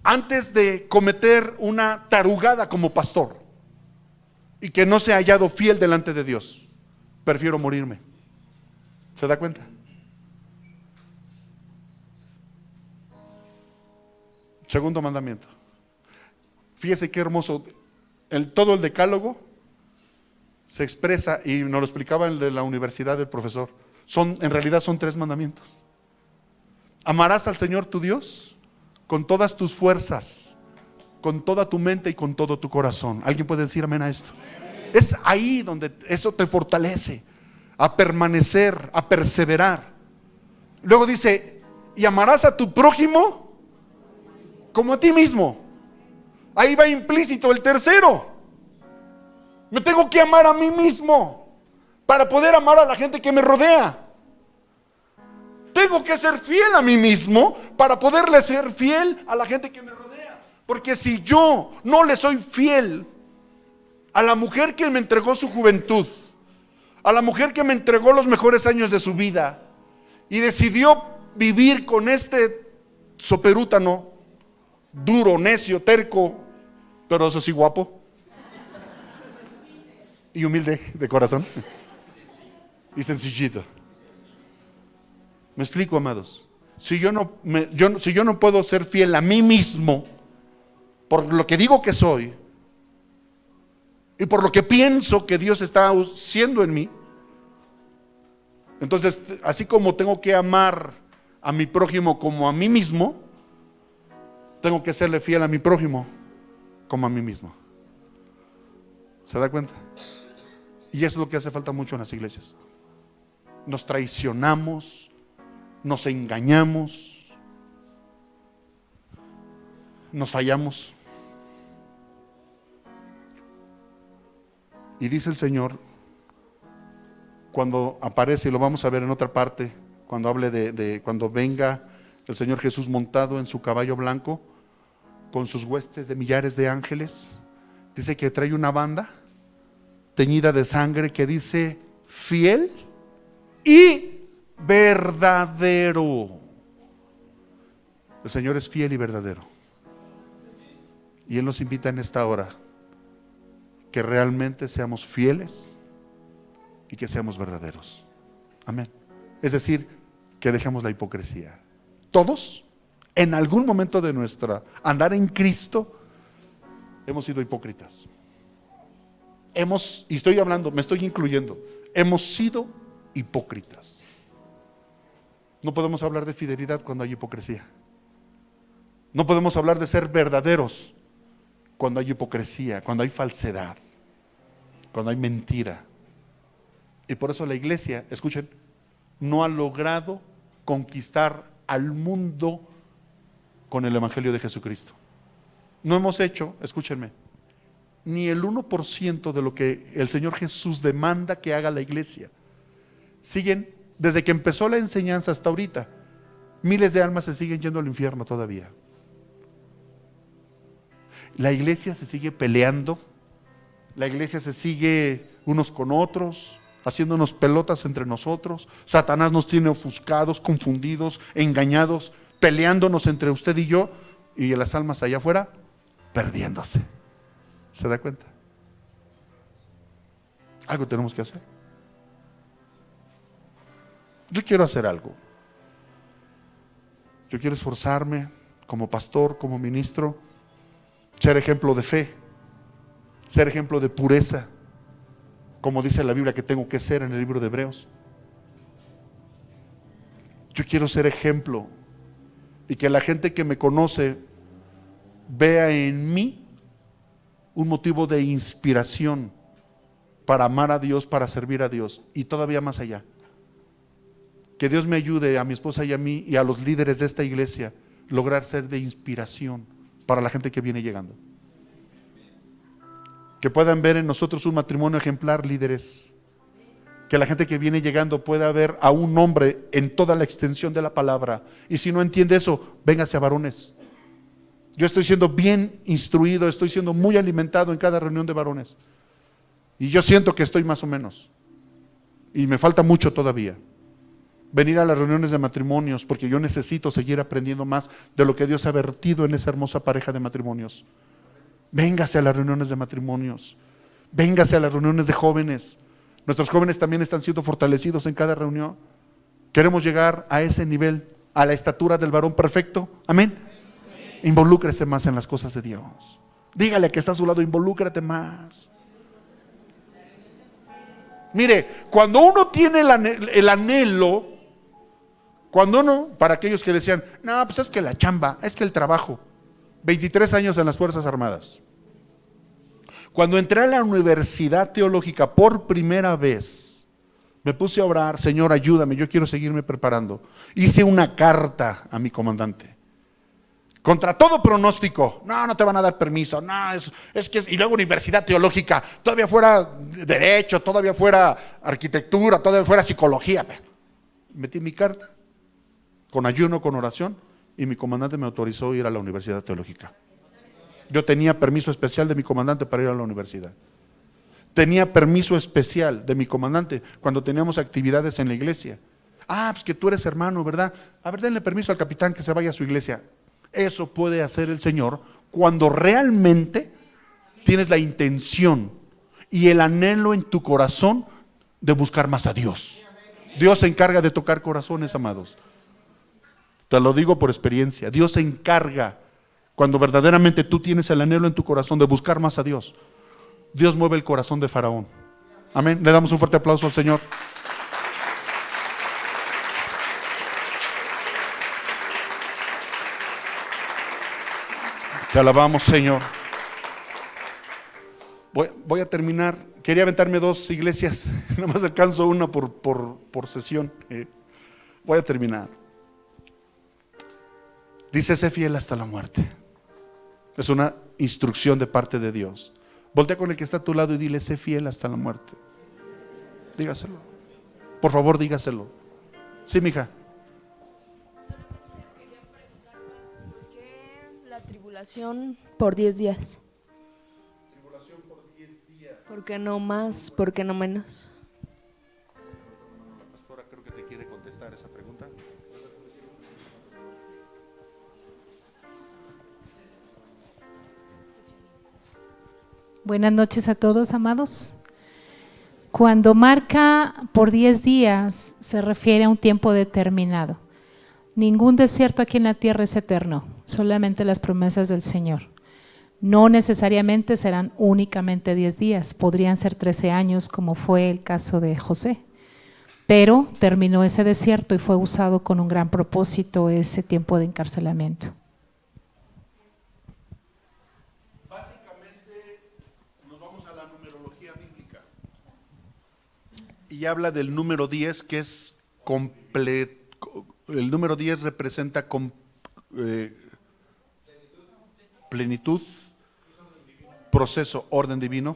antes de cometer una tarugada como pastor y que no sea hallado fiel delante de Dios. Prefiero morirme. ¿Se da cuenta? Segundo mandamiento. Fíjese qué hermoso. Todo el decálogo se expresa, y nos lo explicaba el de la universidad del profesor. En realidad son 3 mandamientos. Amarás al Señor tu Dios con todas tus fuerzas, con toda tu mente y con todo tu corazón. ¿Alguien puede decir amén a esto? Es ahí donde eso te fortalece a permanecer, a perseverar. Luego dice, y amarás a tu prójimo como a ti mismo. Ahí va implícito el tercero. Me tengo que amar a mí mismo para poder amar a la gente que me rodea. Tengo que ser fiel a mí mismo para poderle ser fiel a la gente que me rodea. Porque si yo no le soy fiel a la mujer que me entregó su juventud, a la mujer que me entregó los mejores años de su vida y decidió vivir con este soperútano, duro, necio, terco, pero eso sí guapo y humilde de corazón y sencillito. ¿Me explico, amados? Si yo no puedo ser fiel a mí mismo por lo que digo que soy y por lo que pienso que Dios está haciendo en mí, entonces, así como tengo que amar a mi prójimo como a mí mismo, tengo que serle fiel a mi prójimo como a mí mismo. ¿Se da cuenta? Y eso es lo que hace falta mucho en las iglesias. Nos traicionamos, nos engañamos, nos fallamos. Y dice el Señor, cuando aparece, y lo vamos a ver en otra parte, cuando hable cuando venga el Señor Jesús montado en su caballo blanco, con sus huestes de millares de ángeles, dice que trae una banda teñida de sangre que dice fiel y verdadero. El Señor es fiel y verdadero. Y Él nos invita en esta hora que realmente seamos fieles y que seamos verdaderos. Amén. Es decir, que dejemos la hipocresía. Todos, en algún momento de nuestra andar en Cristo, hemos sido hipócritas. Y estoy hablando, me estoy incluyendo, hemos sido hipócritas. No podemos hablar de fidelidad cuando hay hipocresía. No podemos hablar de ser verdaderos cuando hay hipocresía, cuando hay falsedad, cuando hay mentira. Y por eso la iglesia, escuchen, no ha logrado conquistar al mundo con el evangelio de Jesucristo. No hemos hecho, escúchenme, ni el 1% de lo que el Señor Jesús demanda que haga la iglesia. Siguen, desde que empezó la enseñanza hasta ahorita, miles de almas se siguen yendo al infierno todavía. La iglesia se sigue peleando, la iglesia se sigue unos con otros, haciéndonos pelotas entre nosotros. Satanás nos tiene ofuscados, confundidos, engañados, peleándonos entre usted y yo, y las almas allá afuera perdiéndose. ¿Se da cuenta? Algo tenemos que hacer. Yo quiero hacer algo. Yo quiero esforzarme como pastor, como ministro, ser ejemplo de fe, ser ejemplo de pureza, como dice la Biblia que tengo que ser en el libro de Hebreos. Yo quiero ser ejemplo y que la gente que me conoce vea en mí un motivo de inspiración para amar a Dios, para servir a Dios y todavía más allá. Que Dios me ayude a mi esposa y a mí y a los líderes de esta iglesia lograr ser de inspiración para la gente que viene llegando. Que puedan ver en nosotros un matrimonio ejemplar, líderes. Que la gente que viene llegando pueda ver a un hombre en toda la extensión de la palabra. Y si no entiende eso, véngase a varones. Yo estoy siendo bien instruido, estoy siendo muy alimentado en cada reunión de varones. Y yo siento que estoy más o menos. Y me falta mucho todavía. Venir a las reuniones de matrimonios, porque yo necesito seguir aprendiendo más de lo que Dios ha vertido en esa hermosa pareja de matrimonios. Véngase a las reuniones de matrimonios, véngase a las reuniones de jóvenes. Nuestros jóvenes también están siendo fortalecidos en cada reunión. Queremos llegar a ese nivel, a la estatura del varón perfecto. Amén. Involúcrese más en las cosas de Dios. Dígale que está a su lado, involúcrate más. Mire, cuando uno tiene el anhelo, cuando uno, para aquellos que decían, no, pues es que la chamba, es que el trabajo, 23 años en las Fuerzas Armadas. Cuando entré a la universidad teológica por primera vez, me puse a orar, Señor, ayúdame, yo quiero seguirme preparando. Hice una carta a mi comandante. Contra todo pronóstico, no te van a dar permiso, no, es que y luego universidad teológica, todavía fuera derecho, todavía fuera arquitectura, todavía fuera psicología. Metí mi carta con ayuno, con oración, y mi comandante me autorizó a ir a la Universidad Teológica. Yo tenía permiso especial de mi comandante para ir a la universidad. Tenía permiso especial de mi comandante cuando teníamos actividades en la iglesia. Pues que tú eres hermano, ¿verdad? A ver, denle permiso al capitán que se vaya a su iglesia. Eso puede hacer el Señor cuando realmente tienes la intención y el anhelo en tu corazón de buscar más a Dios. Dios se encarga de tocar corazones, amados. Te lo digo por experiencia. Dios se encarga cuando verdaderamente tú tienes el anhelo en tu corazón de buscar más a Dios. Dios mueve el corazón de Faraón. Amén. Le damos un fuerte aplauso al Señor. Te alabamos, Señor. Voy a terminar. Quería aventarme 2 iglesias, nada más alcanzo una por sesión. Voy a terminar. Dice: sé fiel hasta la muerte. Es una instrucción de parte de Dios. Voltea con el que está a tu lado y dile: sé fiel hasta la muerte. Dígaselo. Por favor, dígaselo. Sí, mija. ¿Por qué la tribulación por 10 días? Tribulación por 10 días. ¿Por qué no más? ¿Por qué no menos? La pastora creo que te quiere contestar esa pregunta. Buenas noches a todos, amados. Cuando marca por 10 días, se refiere a un tiempo determinado. Ningún desierto aquí en la tierra es eterno, solamente las promesas del Señor. No necesariamente serán únicamente 10 días, podrían ser 13 años, como fue el caso de José. Pero terminó ese desierto y fue usado con un gran propósito ese tiempo de encarcelamiento. Y habla del número 10, que es completo. El número 10 representa plenitud, proceso, orden divino.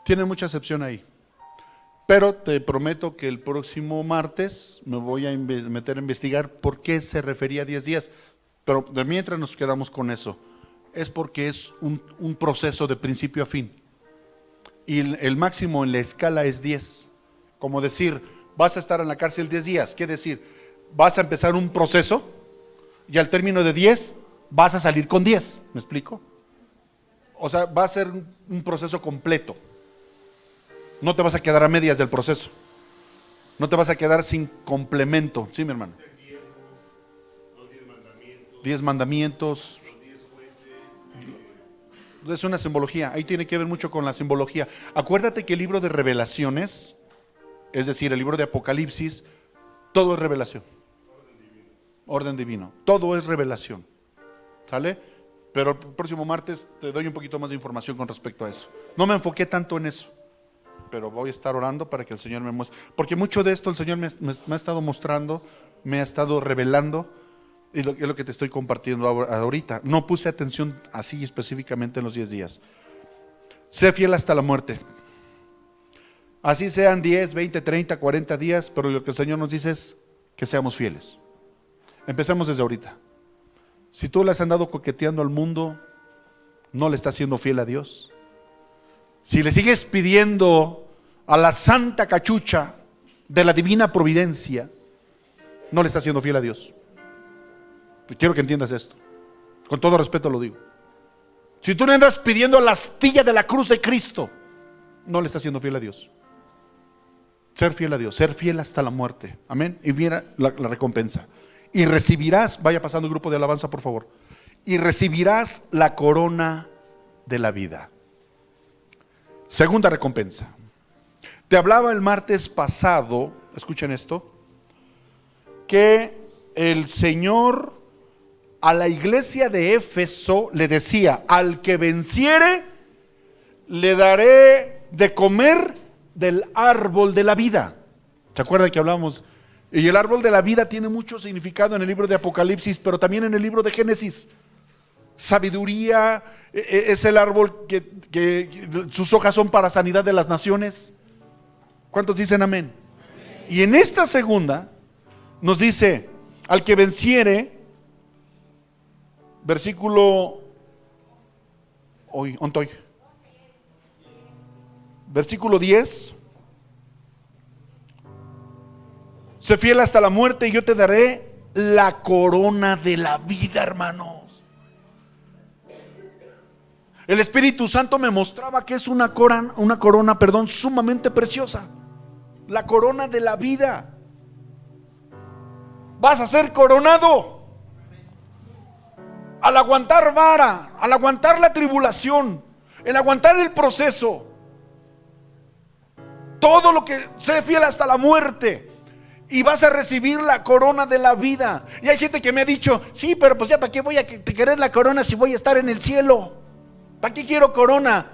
Tiene mucha excepción ahí. Pero te prometo que el próximo martes me voy a meter a investigar por qué se refería a 10 días. Pero de mientras nos quedamos con eso. Es porque es un proceso de principio a fin. Y el máximo en la escala es 10. Como decir, vas a estar en la cárcel 10 días. ¿Qué decir? Vas a empezar un proceso y al término de 10 vas a salir con 10. ¿Me explico? O sea, va a ser un proceso completo. No te vas a quedar a medias del proceso. No te vas a quedar sin complemento. ¿Sí, mi hermano? 10 mandamientos. Es una simbología. Ahí tiene que ver mucho con la simbología. Acuérdate que el libro de Revelaciones, es decir, el libro de Apocalipsis, todo es revelación. Orden divino. Todo es revelación. ¿Sale? Pero el próximo martes te doy un poquito más de información con respecto a eso. No me enfoqué tanto en eso, pero voy a estar orando para que el Señor me muestre. Porque mucho de esto el Señor me ha estado mostrando, me ha estado revelando, y es lo que te estoy compartiendo ahorita. No puse atención así específicamente en los 10 días. Sé fiel hasta la muerte. Así sean 10, 20, 30, 40 días, pero lo que el Señor nos dice es que seamos fieles. Empecemos desde ahorita. Si tú le has andado coqueteando al mundo, no le estás siendo fiel a Dios. Si le sigues pidiendo a la santa cachucha de la divina providencia, no le estás siendo fiel a Dios. Quiero que entiendas esto. Con todo respeto lo digo. Si tú le andas pidiendo la astilla de la cruz de Cristo, no le estás siendo fiel a Dios. Ser fiel a Dios, ser fiel hasta la muerte. Amén. Y mira la recompensa. Y recibirás, vaya pasando el grupo de alabanza por favor. Y recibirás la corona de la vida. Segunda recompensa. Te hablaba el martes pasado, escuchen esto, que el Señor a la iglesia de Éfeso le decía: al que venciere, le daré de comer del árbol de la vida. ¿Se acuerdan que hablamos? Y el árbol de la vida tiene mucho significado en el libro de Apocalipsis, pero también en el libro de Génesis. Sabiduría, es el árbol que sus hojas son para sanidad de las naciones. ¿Cuántos dicen amén? Y en esta segunda nos dice: Al que venciere, versículo, versículo 10, sé fiel hasta la muerte y yo te daré la corona de la vida, hermanos. El Espíritu Santo me mostraba que es una corona, sumamente preciosa. La corona de la vida. Vas a ser coronado. Al aguantar vara, al aguantar la tribulación, el aguantar el proceso, todo lo que sé fiel hasta la muerte, y vas a recibir la corona de la vida. Y hay gente que me ha dicho, sí, pero pues ya para qué voy a querer la corona si voy a estar en el cielo. ¿Para qué quiero corona?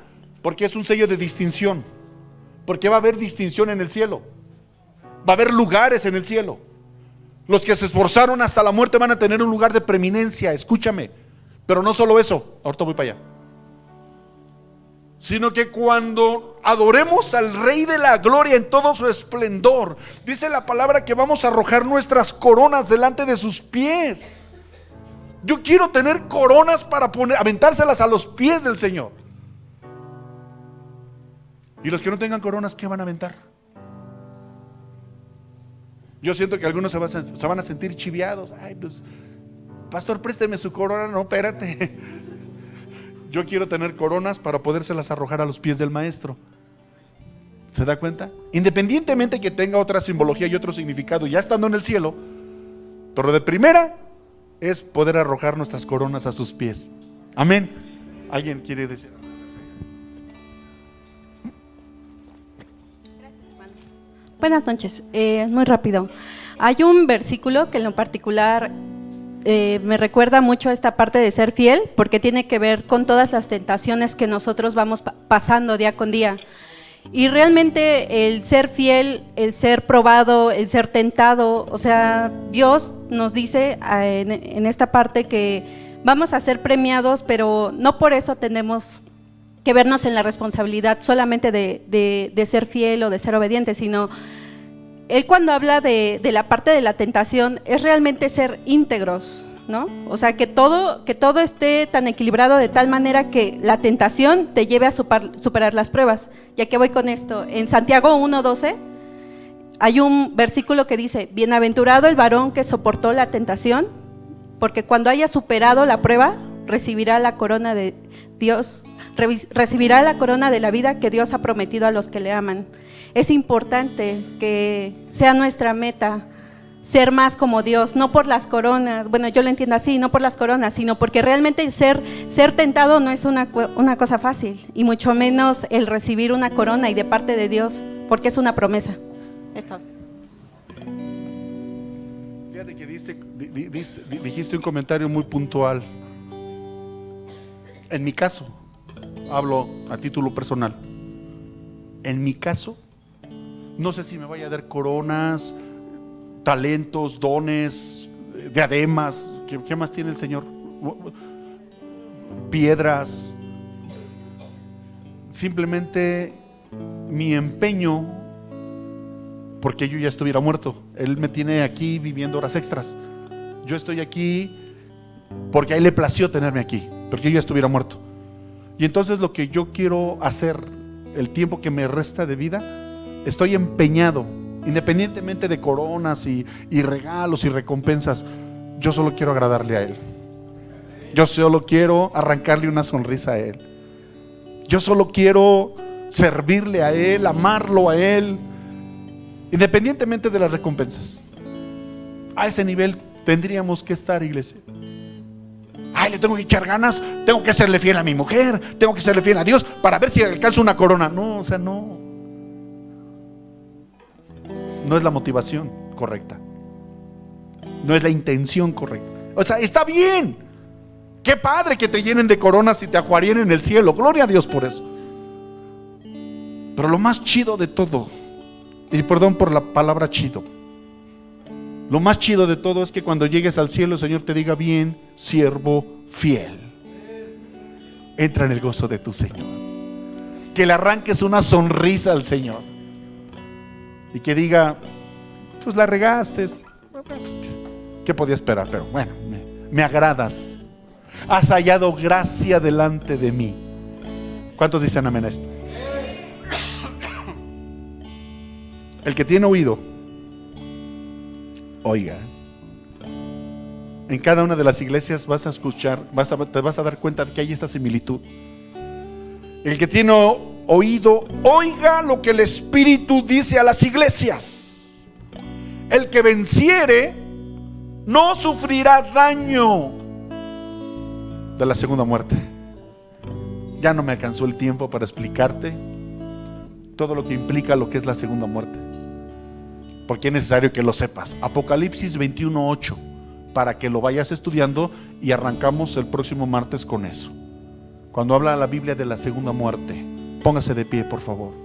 Porque es un sello de distinción. Porque va a haber distinción en el cielo. Va a haber lugares en el cielo. Los que se esforzaron hasta la muerte van a tener un lugar de preeminencia, escúchame. Pero no solo eso, ahorita voy para allá. Sino que cuando adoremos al Rey de la Gloria en todo su esplendor, dice la palabra que vamos a arrojar nuestras coronas delante de sus pies. Yo quiero tener coronas para aventárselas a los pies del Señor. Y los que no tengan coronas, ¿qué van a aventar? Yo siento que algunos se van a sentir chiviados. Ay, pues, pastor, présteme su corona. No, espérate. Yo quiero tener coronas para podérselas arrojar a los pies del Maestro. ¿Se da cuenta? Independientemente que tenga otra simbología y otro significado, ya estando en el cielo, pero de primera es poder arrojar nuestras coronas a sus pies. Amén. ¿Alguien quiere decir? Buenas noches, muy rápido. Hay un versículo que en lo particular me recuerda mucho a esta parte de ser fiel, porque tiene que ver con todas las tentaciones que nosotros vamos pasando día con día. Y realmente el ser fiel, el ser probado, el ser tentado, o sea, Dios nos dice en esta parte que vamos a ser premiados, pero no por eso tenemos que vernos en la responsabilidad solamente de ser fiel o de ser obediente, sino él cuando habla de la parte de la tentación es realmente ser íntegros, ¿no? O sea, que todo esté tan equilibrado de tal manera que la tentación te lleve a superar las pruebas. ¿Y a qué voy con esto? En Santiago 1:12 hay un versículo que dice: bienaventurado el varón que soportó la tentación, porque cuando haya superado la prueba recibirá la corona de Dios, recibirá la corona de la vida que Dios ha prometido a los que le aman. Es importante que sea nuestra meta ser más como Dios, no por las coronas, bueno, yo lo entiendo así, no por las coronas, sino porque realmente ser tentado no es una cosa fácil, y mucho menos el recibir una corona y de parte de Dios, porque es una promesa. Es todo. Fíjate que dijiste un comentario muy puntual. En mi caso, hablo a título personal. En mi caso, no sé si me vaya a dar coronas, talentos, dones, diademas. ¿Qué más tiene el Señor? Piedras. Simplemente mi empeño, porque yo ya estuviera muerto. Él me tiene aquí viviendo horas extras. Yo estoy aquí porque a Él le plació tenerme aquí, porque yo ya estuviera muerto. Y entonces lo que yo quiero hacer el tiempo que me resta de vida, estoy empeñado, independientemente de coronas y regalos y recompensas, yo solo quiero agradarle a Él. Yo solo quiero arrancarle una sonrisa a Él. Yo solo quiero servirle a Él, amarlo a Él, independientemente de las recompensas. A ese nivel tendríamos que estar, iglesia. Ay, le tengo que echar ganas, tengo que serle fiel a mi mujer, tengo que serle fiel a Dios para ver si alcanzo una corona. No, o sea, no es la motivación correcta, no es la intención correcta. O sea, está bien, qué padre que te llenen de coronas y te ajuarien en el cielo, gloria a Dios por eso. Pero lo más chido de todo, y perdón por la palabra chido, lo más chido de todo es que cuando llegues al cielo el Señor te diga: bien, siervo fiel, entra en el gozo de tu Señor. Que le arranques una sonrisa al Señor y que diga: pues la regaste, ¿Qué podía esperar? Pero bueno, me agradas. Has hallado gracia delante de mí. ¿Cuántos dicen amén a esto? El que tiene oído, oiga. En cada una de las iglesias vas a escuchar, te vas a dar cuenta de que hay esta similitud. El que tiene oído, oiga lo que el Espíritu dice a las iglesias. El que venciere no sufrirá daño de la segunda muerte. Ya no me alcanzó el tiempo para explicarte todo lo que implica lo que es la segunda muerte, porque es necesario que lo sepas. Apocalipsis 21:8, para que lo vayas estudiando, y arrancamos el próximo martes con eso. Cuando habla la Biblia de la segunda muerte, póngase de pie, por favor.